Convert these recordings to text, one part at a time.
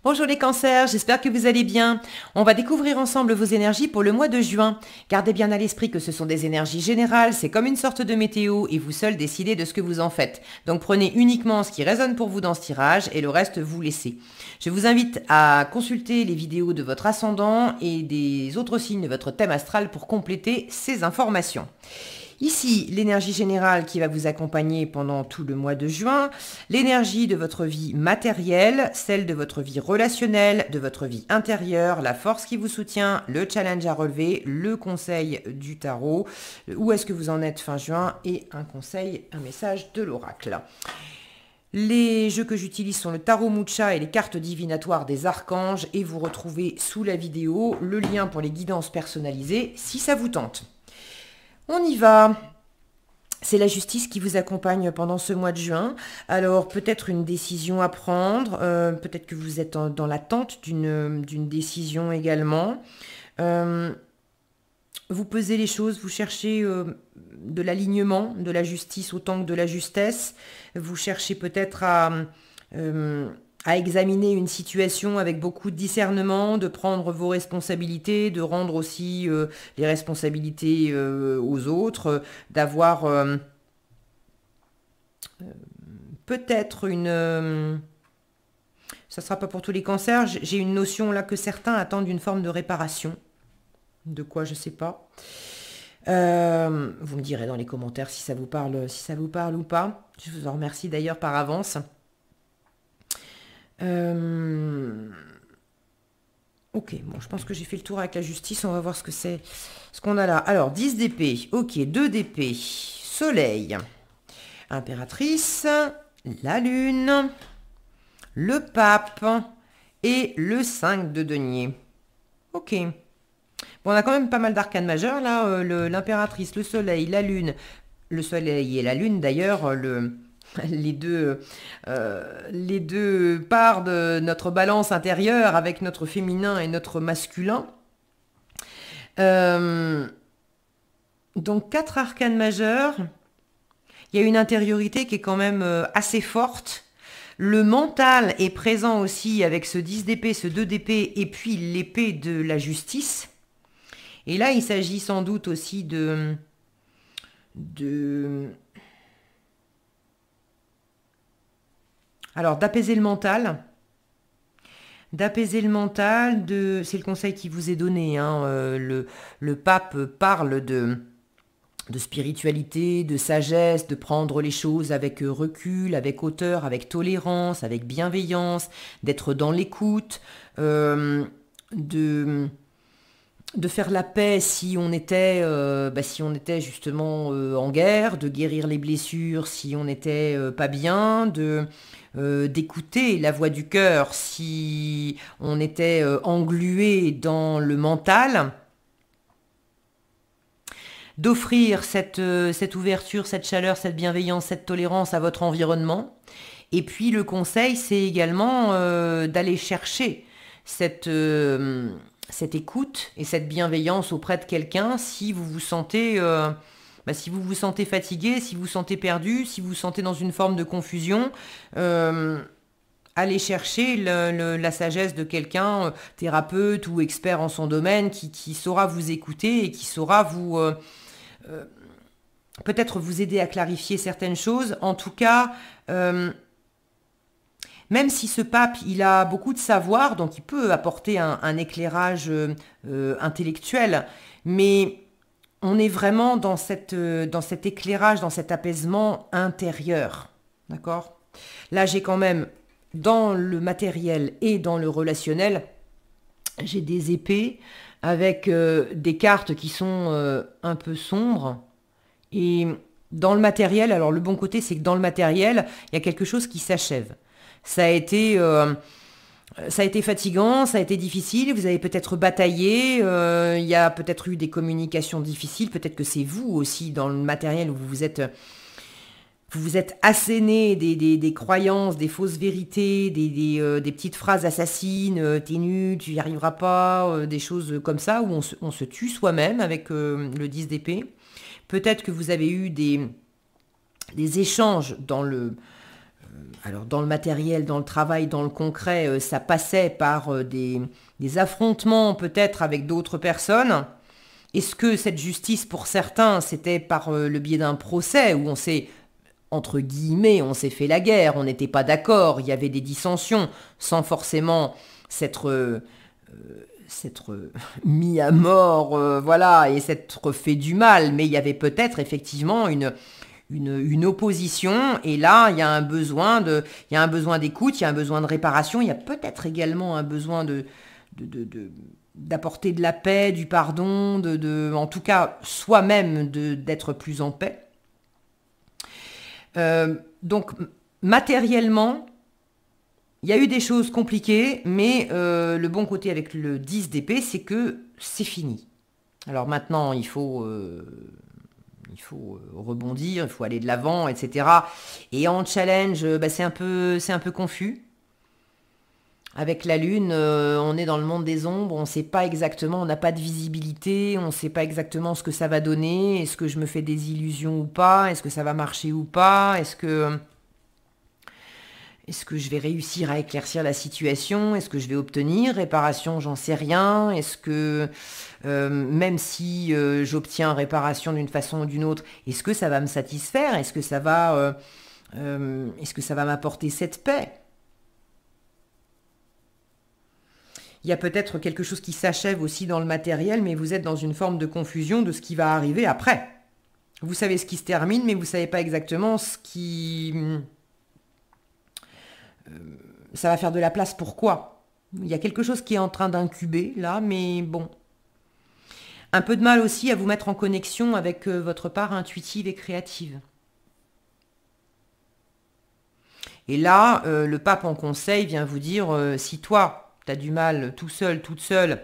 Bonjour les cancers, j'espère que vous allez bien. On va découvrir ensemble vos énergies pour le mois de juin. Gardez bien à l'esprit que ce sont des énergies générales, c'est comme une sorte de météo et vous seul décidez de ce que vous en faites. Donc prenez uniquement ce qui résonne pour vous dans ce tirage et le reste vous laissez. Je vous invite à consulter les vidéos de votre ascendant et des autres signes de votre thème astral pour compléter ces informations. Ici, l'énergie générale qui va vous accompagner pendant tout le mois de juin, l'énergie de votre vie matérielle, celle de votre vie relationnelle, de votre vie intérieure, la force qui vous soutient, le challenge à relever, le conseil du tarot, où est-ce que vous en êtes fin juin et un conseil, un message de l'oracle. Les jeux que j'utilise sont le tarot Mucha et les cartes divinatoires des archanges et vous retrouvez sous la vidéo le lien pour les guidances personnalisées si ça vous tente. On y va. C'est la justice qui vous accompagne pendant ce mois de juin. Alors peut-être une décision à prendre, peut-être que vous êtes dans l'attente d'une décision également. Vous pesez les choses, vous cherchez de l'alignement, de la justice autant que de la justesse. Vous cherchez peut-être à examiner une situation avec beaucoup de discernement, de prendre vos responsabilités, de rendre aussi les responsabilités aux autres, d'avoir peut-être une... ça ne sera pas pour tous les cancers, j'ai une notion là que certains attendent une forme de réparation. De quoi, je ne sais pas. Vous me direz dans les commentaires si ça vous parle ou pas. Je vous en remercie d'ailleurs par avance. Ok, bon, je pense que j'ai fait le tour avec la justice. On va voir ce que c'est, ce qu'on a là. Alors, 10 d'épée. Ok, 2 d'épée. Soleil. Impératrice. La lune. Le pape. Et le 5 de denier. Ok. Bon, on a quand même pas mal d'arcanes majeurs, là. L'impératrice, le soleil, la lune. Le soleil et la lune, d'ailleurs, les deux parts de notre balance intérieure avec notre féminin et notre masculin. Donc 4 arcanes majeurs. Il y a une intériorité qui est quand même assez forte. Le mental est présent aussi avec ce 10 d'épée, ce 2 d'épée et puis l'épée de la justice. Et là, il s'agit sans doute aussi alors, d'apaiser le mental. D'apaiser le mental, c'est le conseil qui vous est donné. Hein, le pape parle de spiritualité, de sagesse, de prendre les choses avec recul, avec hauteur, avec tolérance, avec bienveillance, d'être dans l'écoute, de faire la paix si on était justement en guerre, de guérir les blessures si on n'était pas bien, d'écouter la voix du cœur si on était englué dans le mental, d'offrir cette ouverture, cette chaleur, cette bienveillance, cette tolérance à votre environnement. Et puis le conseil, c'est également d'aller chercher cette écoute et cette bienveillance auprès de quelqu'un si vous vous sentez fatigué, si vous vous sentez perdu, si vous vous sentez dans une forme de confusion, allez chercher la sagesse de quelqu'un, thérapeute ou expert en son domaine, qui saura vous écouter et qui saura vous peut-être vous aider à clarifier certaines choses. En tout cas, même si ce pape, il a beaucoup de savoir, donc il peut apporter un éclairage intellectuel, mais on est vraiment dans cet éclairage, dans cet apaisement intérieur. D'accord ? Là, j'ai quand même, dans le matériel et dans le relationnel, j'ai des épées avec des cartes qui sont un peu sombres. Et dans le matériel, alors le bon côté, c'est que dans le matériel, il y a quelque chose qui s'achève. Ça a été fatigant, ça a été difficile, vous avez peut-être bataillé, il y a peut-être eu des communications difficiles, peut-être que c'est vous aussi dans le matériel où vous vous êtes asséné des croyances, des fausses vérités, des petites phrases assassines, t'es nul, tu n'y arriveras pas, des choses comme ça, où on se tue soi-même avec le 10 d'épée. Peut-être que vous avez eu des échanges dans le alors dans le matériel, dans le travail, dans le concret, ça passait par des affrontements peut-être avec d'autres personnes. Est-ce que cette justice, pour certains, c'était par le biais d'un procès où on s'est, entre guillemets, on s'est fait la guerre, on n'était pas d'accord, il y avait des dissensions, sans forcément s'être mis à mort, voilà, et s'être fait du mal, mais il y avait peut-être effectivement une opposition, et là, il y a un besoin d'écoute, il y a un besoin de réparation, il y a peut-être également un besoin d'apporter de la paix, du pardon, en tout cas, soi-même, d'être plus en paix. Donc, matériellement, il y a eu des choses compliquées, mais le bon côté avec le 10 d'épée, c'est que c'est fini. Alors maintenant, il faut rebondir, il faut aller de l'avant, etc. Et en challenge, c'est un peu confus. Avec la Lune, on est dans le monde des ombres, on ne sait pas exactement, on n'a pas de visibilité, on ne sait pas exactement ce que ça va donner, est-ce que je me fais des illusions ou pas, est-ce que ça va marcher ou pas, est-ce que je vais réussir à éclaircir la situation, est-ce que je vais obtenir réparation, j'en sais rien, est-ce que même si j'obtiens réparation d'une façon ou d'une autre, est-ce que ça va me satisfaire, est-ce que ça va m'apporter cette paix? Il y a peut-être quelque chose qui s'achève aussi dans le matériel, mais vous êtes dans une forme de confusion de ce qui va arriver après. Vous savez ce qui se termine, mais vous ne savez pas exactement ce qui... ça va faire de la place pour quoi? Il y a quelque chose qui est en train d'incuber, là, mais bon. Un peu de mal aussi à vous mettre en connexion avec votre part intuitive et créative. Et là, le pape en conseil vient vous dire, si toi... tu as du mal tout seul, toute seule,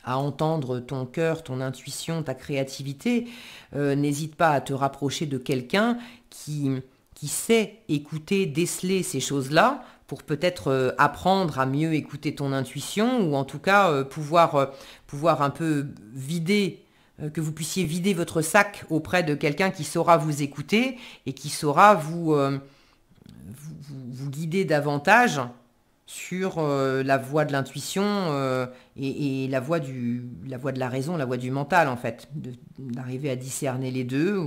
à entendre ton cœur, ton intuition, ta créativité, n'hésite pas à te rapprocher de quelqu'un qui sait écouter, déceler ces choses-là, pour peut-être apprendre à mieux écouter ton intuition, ou en tout cas pouvoir un peu vider, que vous puissiez vider votre sac auprès de quelqu'un qui saura vous écouter et qui saura vous guider davantage sur la voie de l'intuition et la voie de la raison, la voie du mental en fait, d'arriver à discerner les deux.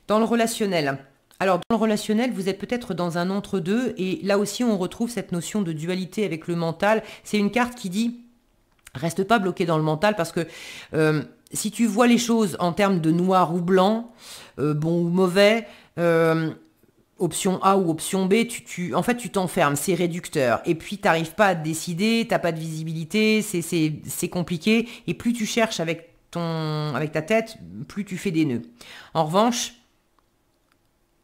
Dans le relationnel. Alors dans le relationnel, vous êtes peut-être dans un entre-deux et là aussi on retrouve cette notion de dualité avec le mental. C'est une carte qui dit reste pas bloqué dans le mental parce que si tu vois les choses en termes de noir ou blanc, bon ou mauvais, option A ou option B, en fait tu t'enfermes, c'est réducteur. Et puis tu n'arrives pas à te décider, tu n'as pas de visibilité, c'est compliqué. Et plus tu cherches avec ta tête, plus tu fais des nœuds. En revanche,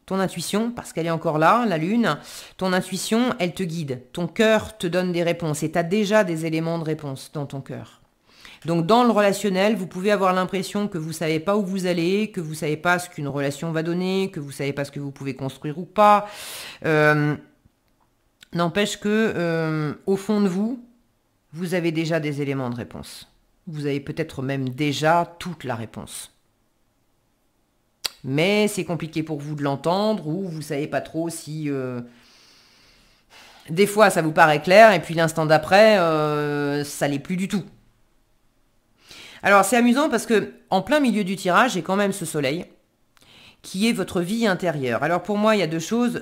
ton intuition, parce qu'elle est encore là, la lune, ton intuition, elle te guide. Ton cœur te donne des réponses et tu as déjà des éléments de réponse dans ton cœur. Donc dans le relationnel, vous pouvez avoir l'impression que vous ne savez pas où vous allez, que vous ne savez pas ce qu'une relation va donner, que vous ne savez pas ce que vous pouvez construire ou pas. N'empêche que, au fond de vous, vous avez déjà des éléments de réponse. Vous avez peut-être même déjà toute la réponse. Mais c'est compliqué pour vous de l'entendre ou vous ne savez pas trop si... Des fois, ça vous paraît clair et puis l'instant d'après, ça l'est plus du tout. Alors c'est amusant parce que en plein milieu du tirage, j'ai quand même ce soleil qui est votre vie intérieure. Alors pour moi, il y a deux choses.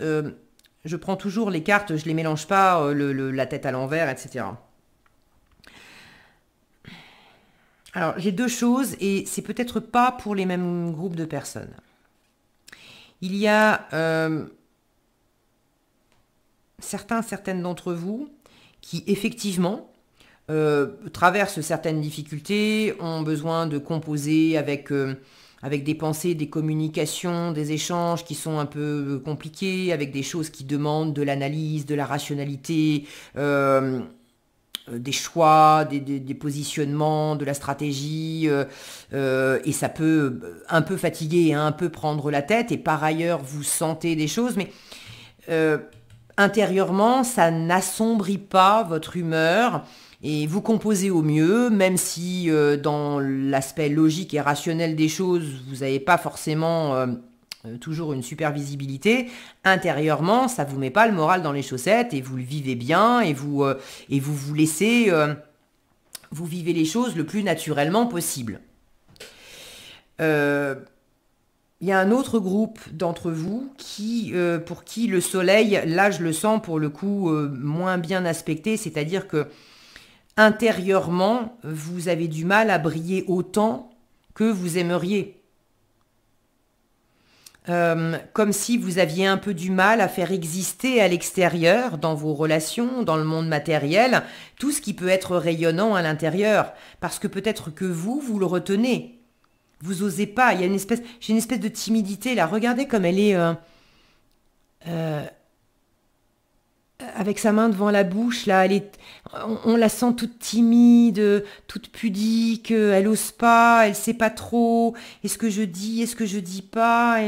Je prends toujours les cartes, je les mélange pas, la tête à l'envers, etc. Alors j'ai deux choses et c'est peut-être pas pour les mêmes groupes de personnes. Il y a certaines d'entre vous qui effectivement traversent certaines difficultés, ont besoin de composer avec des pensées, des communications, des échanges qui sont un peu compliqués, avec des choses qui demandent de l'analyse, de la rationalité, des choix, des positionnements, de la stratégie, et ça peut un peu fatiguer, un peu prendre la tête, et par ailleurs vous sentez des choses, mais intérieurement ça n'assombrit pas votre humeur. Et vous composez au mieux, même si dans l'aspect logique et rationnel des choses, vous n'avez pas forcément toujours une super visibilité. Intérieurement, ça vous met pas le moral dans les chaussettes et vous le vivez bien et vous laissez, vous vivez les choses le plus naturellement possible. Il y a un autre groupe d'entre vous pour qui le soleil, là je le sens pour le coup moins bien aspecté, c'est-à-dire que intérieurement, vous avez du mal à briller autant que vous aimeriez. Comme si vous aviez un peu du mal à faire exister à l'extérieur, dans vos relations, dans le monde matériel, tout ce qui peut être rayonnant à l'intérieur. Parce que peut-être que vous le retenez. Vous osez pas, j'ai une espèce de timidité là. Regardez comme elle est avec sa main devant la bouche là. On la sent toute timide, toute pudique. Elle ose pas, elle sait pas trop. Est-ce que je dis, est-ce que je dis pas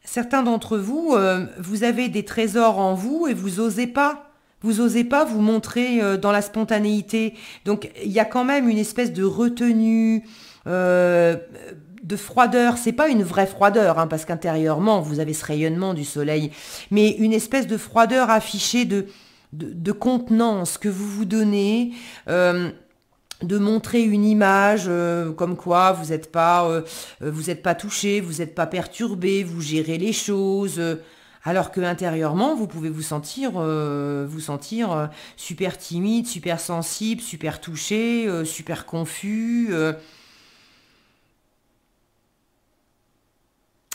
Certains d'entre vous, vous avez des trésors en vous et vous osez pas. Vous osez pas vous montrer dans la spontanéité. Donc il y a quand même une espèce de retenue, de froideur. C'est pas une vraie froideur, hein, parce qu'intérieurement vous avez ce rayonnement du soleil, mais une espèce de froideur affichée de contenance que vous vous donnez. De montrer une image comme quoi vous n'êtes pas touché, vous n'êtes pas perturbé, vous gérez les choses. Alors que intérieurement, vous pouvez vous sentir super timide, super sensible, super touché, super confus.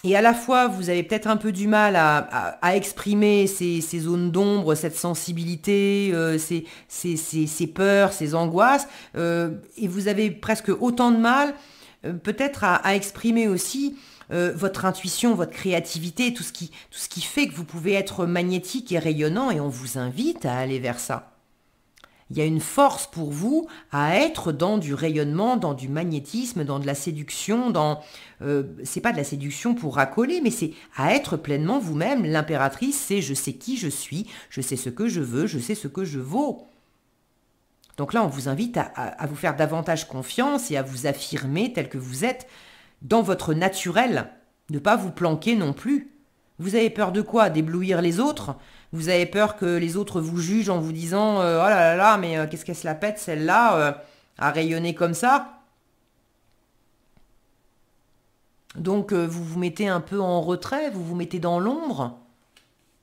Et à la fois, vous avez peut-être un peu du mal à exprimer ces zones d'ombre, cette sensibilité, ces peurs, ces angoisses. Et vous avez presque autant de mal, peut-être, à exprimer aussi votre intuition, votre créativité, tout ce qui fait que vous pouvez être magnétique et rayonnant, et on vous invite à aller vers ça. Il y a une force pour vous à être dans du rayonnement, dans du magnétisme, dans de la séduction, c'est pas de la séduction pour racoler, mais c'est à être pleinement vous-même. L'impératrice, c'est je sais qui je suis, je sais ce que je veux, je sais ce que je vaux. Donc là, on vous invite à vous faire davantage confiance et à vous affirmer tel que vous êtes, dans votre naturel, ne pas vous planquer non plus. Vous avez peur de quoi? D'éblouir les autres? Vous avez peur que les autres vous jugent en vous disant oh là là là, mais qu'est-ce qu'elle se la pète celle-là à rayonner comme ça? Donc vous vous mettez un peu en retrait, vous vous mettez dans l'ombre.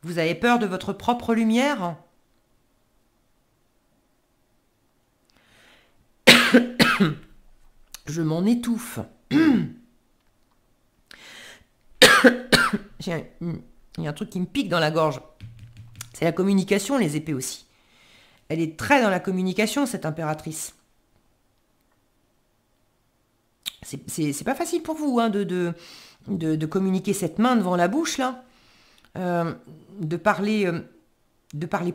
Vous avez peur de votre propre lumière? Je m'en étouffe. Il y a un truc qui me pique dans la gorge. C'est la communication, les épées aussi. Elle est très dans la communication, cette impératrice. C'est pas facile pour vous hein, de communiquer cette main devant la bouche, là. De parler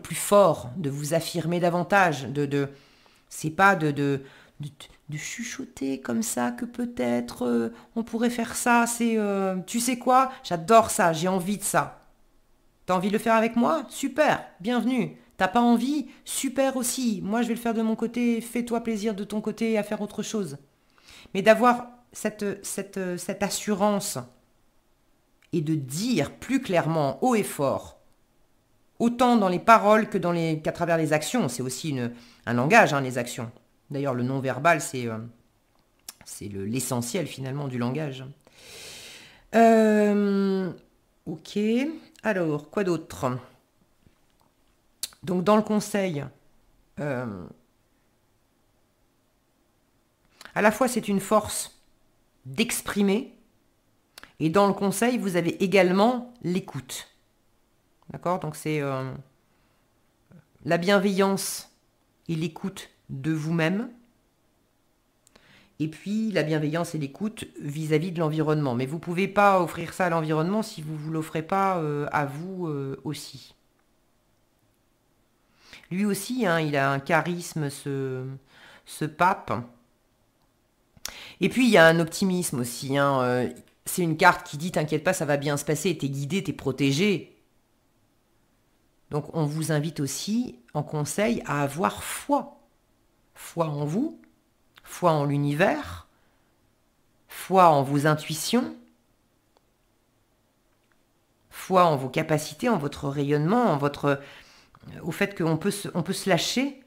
plus fort, de vous affirmer davantage. C'est pas de chuchoter comme ça que peut-être on pourrait faire ça. C'est tu sais quoi, j'adore ça, j'ai envie de ça. T'as envie de le faire avec moi? Super, bienvenue. T'as pas envie? Super aussi. Moi, je vais le faire de mon côté. Fais-toi plaisir de ton côté à faire autre chose. Mais d'avoir cette assurance et de dire plus clairement, haut et fort, autant dans les paroles qu'à travers les actions. C'est aussi un langage, hein, les actions. D'ailleurs, le non-verbal, c'est l'essentiel finalement du langage. Ok. Alors, quoi d'autre? Donc, dans le conseil, à la fois c'est une force d'exprimer, et dans le conseil, vous avez également l'écoute. D'accord? Donc, c'est la bienveillance et l'écoute de vous-même, et puis la bienveillance et l'écoute vis-à-vis de l'environnement. Mais vous ne pouvez pas offrir ça à l'environnement si vous ne vous l'offrez pas à vous aussi. Lui aussi, hein, il a un charisme, ce pape. Et puis, il y a un optimisme aussi. Hein, c'est une carte qui dit, t'inquiète pas, ça va bien se passer, t'es guidé, t'es protégé. Donc on vous invite aussi en conseil à avoir foi. Foi en vous, foi en l'univers, foi en vos intuitions, foi en vos capacités, en votre rayonnement, au fait qu'on peut se lâcher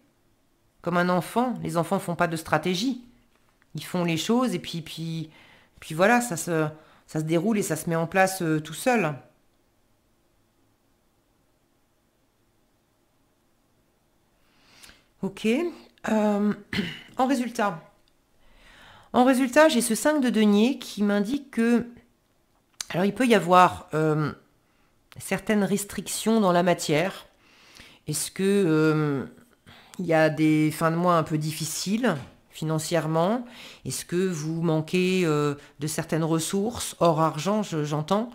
comme un enfant. Les enfants font pas de stratégie. Ils font les choses et puis voilà, ça se déroule et ça se met en place tout seul. Ok. En résultat, j'ai ce 5 de denier qui m'indique que... Alors, il peut y avoir certaines restrictions dans la matière. Est-ce que il y a des fins de mois un peu difficiles financièrement? Est-ce que vous manquez de certaines ressources, hors argent, j'entends?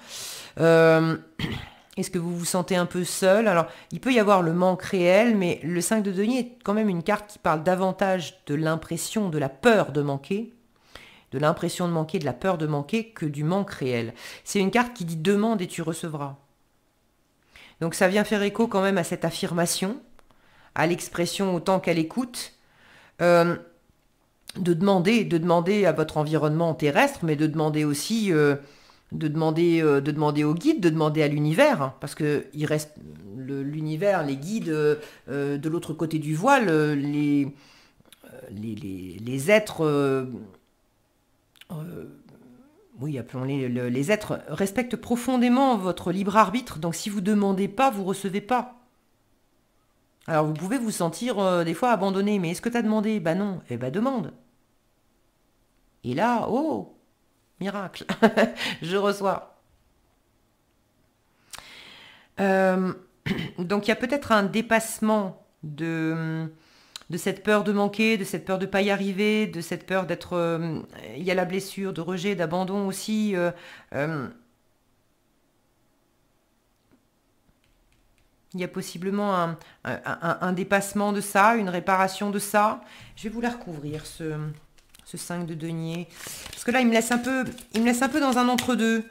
Est-ce que vous vous sentez un peu seul? Alors, il peut y avoir le manque réel, mais le 5 de denier est quand même une carte qui parle davantage de l'impression, de la peur de manquer, de l'impression de manquer, de la peur de manquer, que du manque réel. C'est une carte qui dit demande et tu recevras. Donc ça vient faire écho quand même à cette affirmation, à l'expression autant qu'à l'écoute, de demander à votre environnement terrestre, mais de demander aussi... de demander au guide, de demander à l'univers, hein, parce que il reste l'univers, les guides de l'autre côté du voile, les êtres, oui, appelons-les les êtres, respectent profondément votre libre arbitre. Donc si vous demandez pas, vous recevez pas. Alors vous pouvez vous sentir des fois abandonné, mais est-ce que tu as demandé? Bah non, eh ben demande. Et là, oh, miracle, je reçois. Donc il y a peut-être un dépassement de cette peur de manquer, de cette peur de ne pas y arriver, de cette peur d'être... il y a la blessure, de rejet, d'abandon aussi. Il y a possiblement un dépassement de ça, une réparation de ça. Je vais vous la recouvrir, ce 5 de denier. Parce que là, il me laisse un peu dans un entre-deux.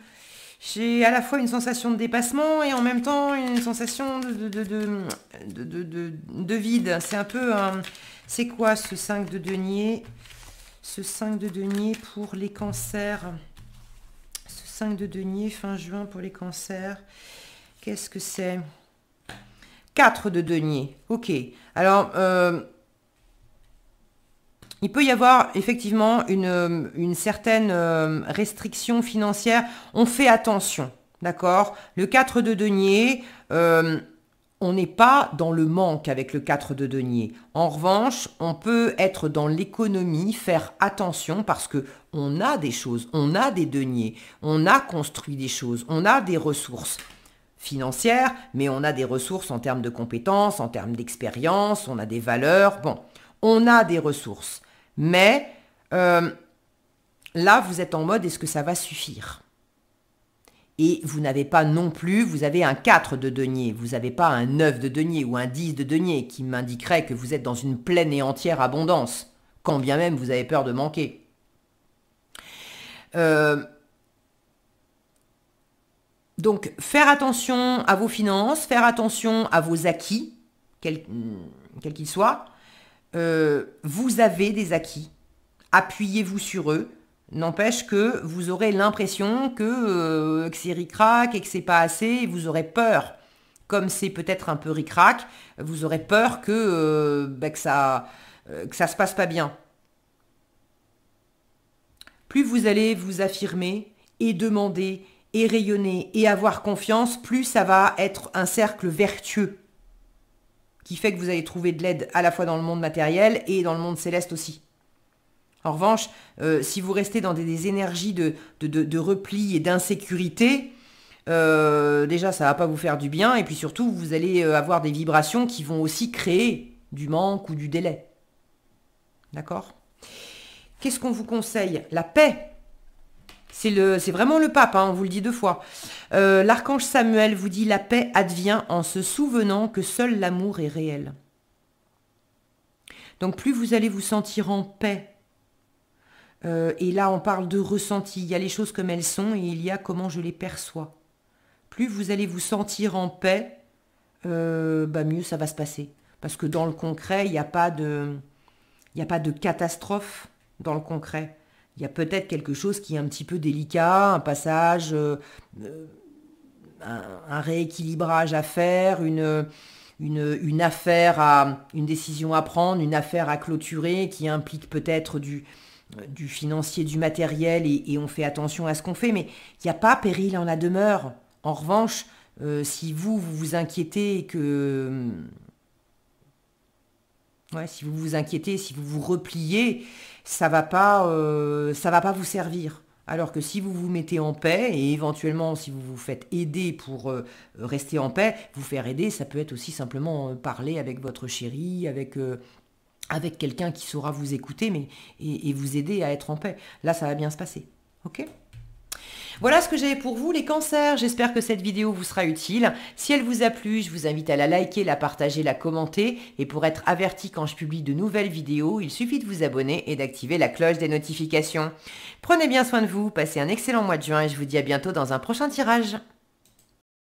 J'ai à la fois une sensation de dépassement et en même temps une sensation de vide. C'est un peu un... C'est quoi ce 5 de denier? Ce 5 de denier pour les cancers. Ce 5 de denier fin juin pour les cancers. Qu'est-ce que c'est? 4 de denier. Ok. Alors... il peut y avoir effectivement une certaine restriction financière. On fait attention, d'accord? Le 4 de denier, on n'est pas dans le manque avec le 4 de denier. En revanche, on peut être dans l'économie, faire attention parce que on a des choses, on a des deniers, on a construit des choses, on a des ressources financières, mais on a des ressources en termes de compétences, en termes d'expérience, on a des valeurs. Bon, on a des ressources. Mais là, vous êtes en mode, est-ce que ça va suffire? Et vous n'avez pas non plus, vous avez un 4 de denier, vous n'avez pas un 9 de denier ou un 10 de denier qui m'indiquerait que vous êtes dans une pleine et entière abondance, quand bien même vous avez peur de manquer. Donc, faire attention à vos finances, faire attention à vos acquis, quels qu'ils soient. Vous avez des acquis. Appuyez-vous sur eux. N'empêche que vous aurez l'impression que c'est ric-rac et que c'est pas assez. Et vous aurez peur, comme c'est peut-être un peu ric-rac, vous aurez peur que ça se passe pas bien. Plus vous allez vous affirmer et demander et rayonner et avoir confiance, plus ça va être un cercle vertueux qui fait que vous allez trouver de l'aide à la fois dans le monde matériel et dans le monde céleste aussi. En revanche, si vous restez dans des énergies de repli et d'insécurité, déjà ça ne va pas vous faire du bien, et puis surtout vous allez avoir des vibrations qui vont aussi créer du manque ou du délai. D'accord? Qu'est-ce qu'on vous conseille? La paix. C'est vraiment le pape, hein, on vous le dit 2 fois. L'archange Samuel vous dit: la paix advient en se souvenant que seul l'amour est réel. Donc plus vous allez vous sentir en paix, et là on parle de ressenti, il y a les choses comme elles sont et il y a comment je les perçois. Plus vous allez vous sentir en paix, mieux ça va se passer. Parce que dans le concret, il n'y a pas de catastrophe dans le concret. Il y a peut-être quelque chose qui est un petit peu délicat, un passage, un rééquilibrage à faire, une affaire une décision à prendre, une affaire à clôturer qui implique peut-être du financier, du matériel et on fait attention à ce qu'on fait. Mais il n'y a pas péril en la demeure. En revanche, si vous vous inquiétez si vous vous inquiétez, si vous vous repliez, ça va pas vous servir. Alors que si vous vous mettez en paix et éventuellement si vous vous faites aider pour rester en paix, vous faire aider, ça peut être aussi simplement parler avec votre chéri, avec quelqu'un qui saura vous écouter et vous aider à être en paix. Là, ça va bien se passer. Ok ? Voilà ce que j'avais pour vous les cancers, j'espère que cette vidéo vous sera utile. Si elle vous a plu, je vous invite à la liker, la partager, la commenter. Et pour être averti quand je publie de nouvelles vidéos, il suffit de vous abonner et d'activer la cloche des notifications. Prenez bien soin de vous, passez un excellent mois de juin et je vous dis à bientôt dans un prochain tirage.